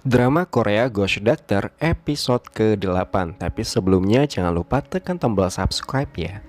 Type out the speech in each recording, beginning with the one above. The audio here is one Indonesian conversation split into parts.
Drama Korea Ghost Doctor episode ke-8. Tapi sebelumnya jangan lupa tekan tombol subscribe ya.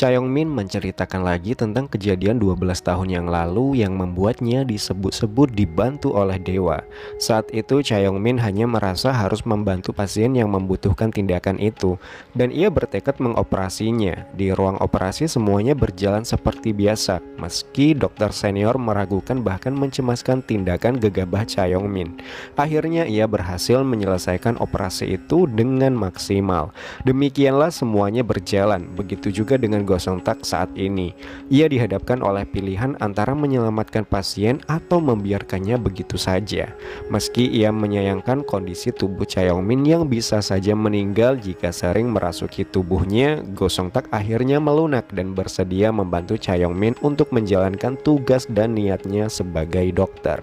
Cha Yong-min menceritakan lagi tentang kejadian 12 tahun yang lalu yang membuatnya disebut-sebut dibantu oleh dewa. Saat itu Cha Yong-min hanya merasa harus membantu pasien yang membutuhkan tindakan itu, dan ia bertekad mengoperasinya. Di ruang operasi semuanya berjalan seperti biasa, meski dokter senior meragukan bahkan mencemaskan tindakan gegabah Cha Yong-min. Akhirnya ia berhasil menyelesaikan operasi itu dengan maksimal. Demikianlah semuanya berjalan, begitu juga dengan Gosong Tak saat ini. Ia dihadapkan oleh pilihan antara menyelamatkan pasien atau membiarkannya begitu saja. Meski ia menyayangkan kondisi tubuh Cha Yong-min yang bisa saja meninggal jika sering merasuki tubuhnya, Gosong Tak akhirnya melunak dan bersedia membantu Cha Yong-min untuk menjalankan tugas dan niatnya sebagai dokter.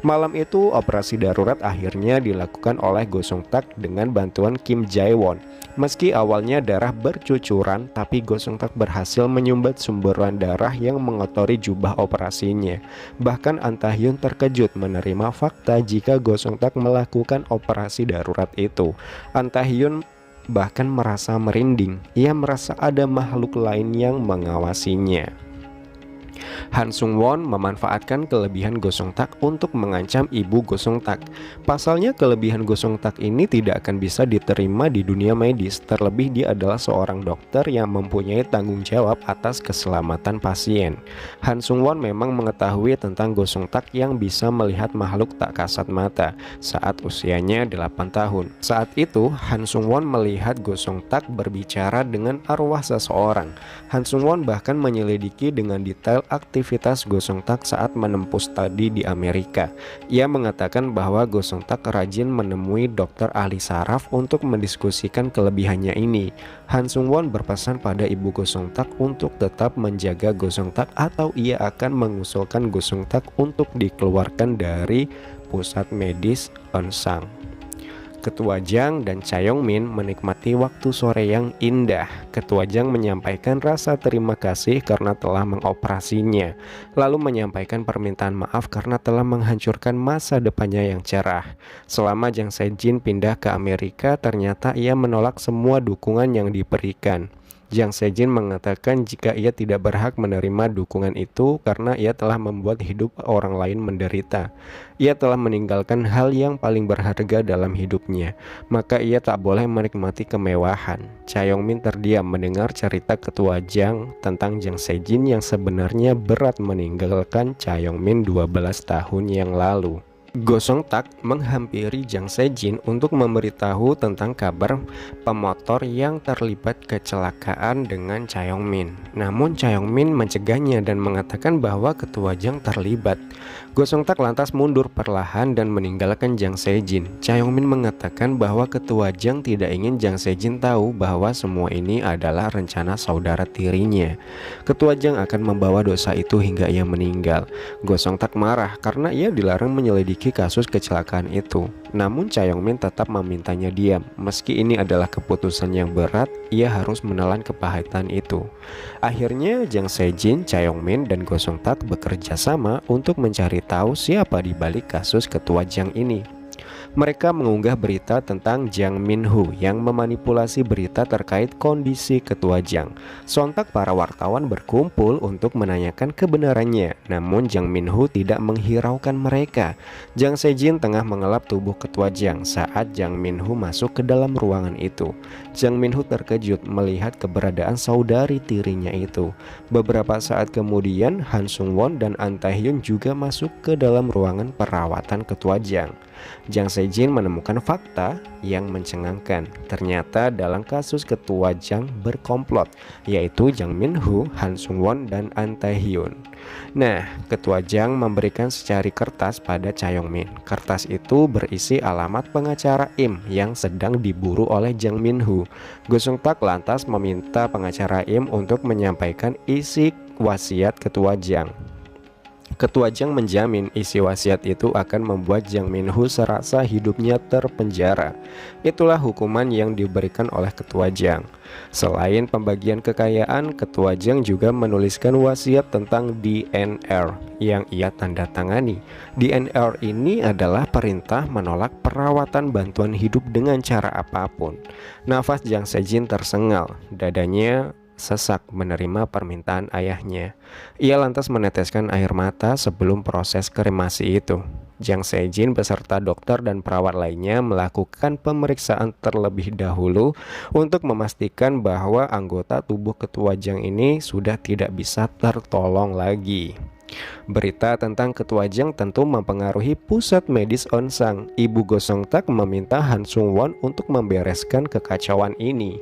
Malam itu operasi darurat akhirnya dilakukan oleh Gosong Tak dengan bantuan Kim Jae-won. Meski awalnya darah bercucuran, tapi Gosong Tak berhasil menyumbat sumberan darah yang mengotori jubah operasinya. Bahkan An Tae-hyun terkejut menerima fakta jika Gosong Tak melakukan operasi darurat itu. An Tae-hyun bahkan merasa merinding. Ia merasa ada makhluk lain yang mengawasinya. Han Sung-won memanfaatkan kelebihan Gosong Tak untuk mengancam ibu Gosong Tak. Pasalnya kelebihan Gosong Tak ini tidak akan bisa diterima di dunia medis, terlebih dia adalah seorang dokter yang mempunyai tanggung jawab atas keselamatan pasien. Han Sung-won memang mengetahui tentang Gosong Tak yang bisa melihat makhluk tak kasat mata saat usianya 8 tahun. Saat itu Han Sung-won melihat Gosong Tak berbicara dengan arwah seseorang. Han Sung-won bahkan menyelidiki dengan detail aktivitas Gosong Tak saat menempuh studi di Amerika. Ia mengatakan bahwa Gosong Tak rajin menemui dokter ahli saraf untuk mendiskusikan kelebihannya ini. Han Sung-won berpesan pada ibu Gosong Tak untuk tetap menjaga Gosong Tak atau ia akan mengusulkan Gosong Tak untuk dikeluarkan dari pusat medis Onsang. Ketua Jang dan Cha Yong-min menikmati waktu sore yang indah. Ketua Jang menyampaikan rasa terima kasih karena telah mengoperasinya, lalu menyampaikan permintaan maaf karena telah menghancurkan masa depannya yang cerah. Selama Jang Se-jin pindah ke Amerika, ternyata ia menolak semua dukungan yang diberikan. Jang Se-jin mengatakan jika ia tidak berhak menerima dukungan itu karena ia telah membuat hidup orang lain menderita. Ia telah meninggalkan hal yang paling berharga dalam hidupnya, maka ia tak boleh menikmati kemewahan. Cha Yong-min terdiam mendengar cerita ketua Jang tentang Jang Se-jin yang sebenarnya berat meninggalkan Cha Yong-min 12 tahun yang lalu. Gosong Tak menghampiri Jang Se-jin untuk memberitahu tentang kabar pemotor yang terlibat kecelakaan dengan Cha Yong-min. Namun Cha Yong-min mencegahnya dan mengatakan bahwa ketua Jang terlibat. Gosong Tak lantas mundur perlahan dan meninggalkan Jang Se-jin. Cha Yong-min mengatakan bahwa ketua Jang tidak ingin Jang Se-jin tahu bahwa semua ini adalah rencana saudara tirinya. Ketua Jang akan membawa dosa itu hingga ia meninggal. Gosong Tak marah karena ia dilarang menyelidiki kasus kecelakaan itu. Namun Cha Yong-min tetap memintanya diam. Meski ini adalah keputusan yang berat, ia harus menelan kepahitan itu. Akhirnya Jang Se-jin, Cha Yong-min, dan Gosong Tak bekerja sama untuk mencari tahu siapa di balik kasus ketua Jang ini. Mereka mengunggah berita tentang Jang Min-ho yang memanipulasi berita terkait kondisi ketua Jang. Sontak para wartawan berkumpul untuk menanyakan kebenarannya, namun Jang Min-ho tidak menghiraukan mereka. Jang Se-jin tengah mengelap tubuh ketua Jang saat Jang Min-ho masuk ke dalam ruangan itu. Jang Min-ho terkejut melihat keberadaan saudari tirinya itu. Beberapa saat kemudian Han Sung-won dan An Tae-hyun juga masuk ke dalam ruangan perawatan ketua Jang. Jang Se-jin menemukan fakta yang mencengangkan. Ternyata dalam kasus ketua Jang berkomplot, yaitu Jang Min-ho, Han Sung-won, dan An Tae-hyun. Nah, ketua Jang memberikan secari kertas pada Cha Yong-min. Kertas itu berisi alamat pengacara Im yang sedang diburu oleh Jang Min-ho. Gosong Tak lantas meminta pengacara Im untuk menyampaikan isi wasiat ketua Jang. Ketua Jiang menjamin isi wasiat itu akan membuat Jiang Minhu serasa hidupnya terpenjara. Itulah hukuman yang diberikan oleh Ketua Jiang. Selain pembagian kekayaan, Ketua Jiang juga menuliskan wasiat tentang DNR yang ia tanda tangani. DNR ini adalah perintah menolak perawatan bantuan hidup dengan cara apapun. Nafas Jiang Sejin tersengal, dadanya sesak menerima permintaan ayahnya. Ia lantas meneteskan air mata sebelum proses kremasi itu. Jiang Sejin beserta dokter dan perawat lainnya melakukan pemeriksaan terlebih dahulu untuk memastikan bahwa anggota tubuh Ketua Jiang ini sudah tidak bisa tertolong lagi. Berita tentang Ketua Jiang tentu mempengaruhi pusat medis Onsang. Ibu Gosong Tak meminta Han Sung Won untuk membereskan kekacauan ini.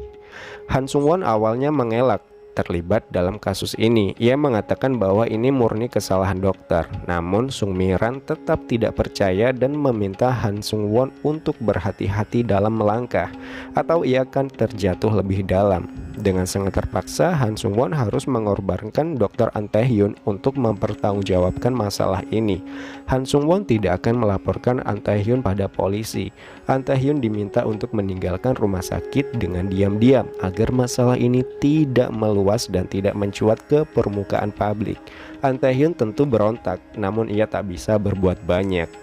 Han Sung Won awalnya mengelak terlibat dalam kasus ini. Ia mengatakan bahwa ini murni kesalahan dokter. Namun Sung Miran tetap tidak percaya dan meminta Han Sung Won untuk berhati-hati dalam melangkah atau ia akan terjatuh lebih dalam. Dengan sangat terpaksa, Han Sung Won harus mengorbankan Dr. An Tae-hyun untuk mempertanggungjawabkan masalah ini. Han Sung Won tidak akan melaporkan An Tae-hyun pada polisi. An Tae-hyun diminta untuk meninggalkan rumah sakit dengan diam-diam agar masalah ini tidak meluas dan tidak mencuat ke permukaan publik. An Tae-hyun tentu berontak, namun ia tak bisa berbuat banyak.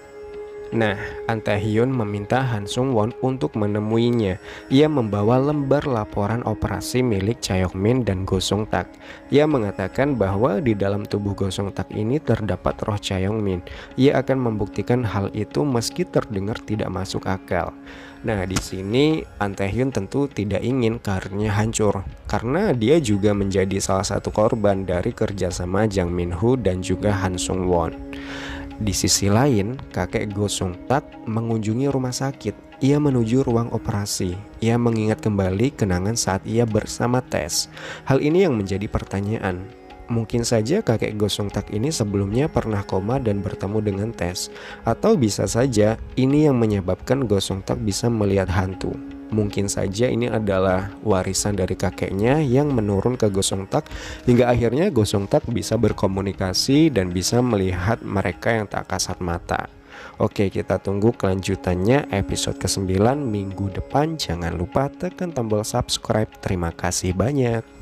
Nah, An Tae-hyun meminta Han Sung Won untuk menemuinya. Ia membawa lembar laporan operasi milik Cha Yong-min dan Go Sung Tak. Ia mengatakan bahwa di dalam tubuh Go Sung Tak ini terdapat roh Cha Yong-min. Ia akan membuktikan hal itu meski terdengar tidak masuk akal. Nah, di sini An Tae-hyun tentu tidak ingin karirnya hancur, karena dia juga menjadi salah satu korban dari kerjasama Jang Min-ho dan juga Han Sung Won. Di sisi lain, kakek Go Sung Tak mengunjungi rumah sakit. Ia menuju ruang operasi. Ia mengingat kembali kenangan saat ia bersama Tess. Hal ini yang menjadi pertanyaan. Mungkin saja kakek Go Sung Tak ini sebelumnya pernah koma dan bertemu dengan Tess. Atau bisa saja ini yang menyebabkan Go Sung Tak bisa melihat hantu. Mungkin saja ini adalah warisan dari kakeknya yang menurun ke Go Sung Tak hingga akhirnya Go Sung Tak bisa berkomunikasi dan bisa melihat mereka yang tak kasat mata. Oke, kita tunggu kelanjutannya episode ke-9 minggu depan. Jangan lupa tekan tombol subscribe. Terima kasih banyak.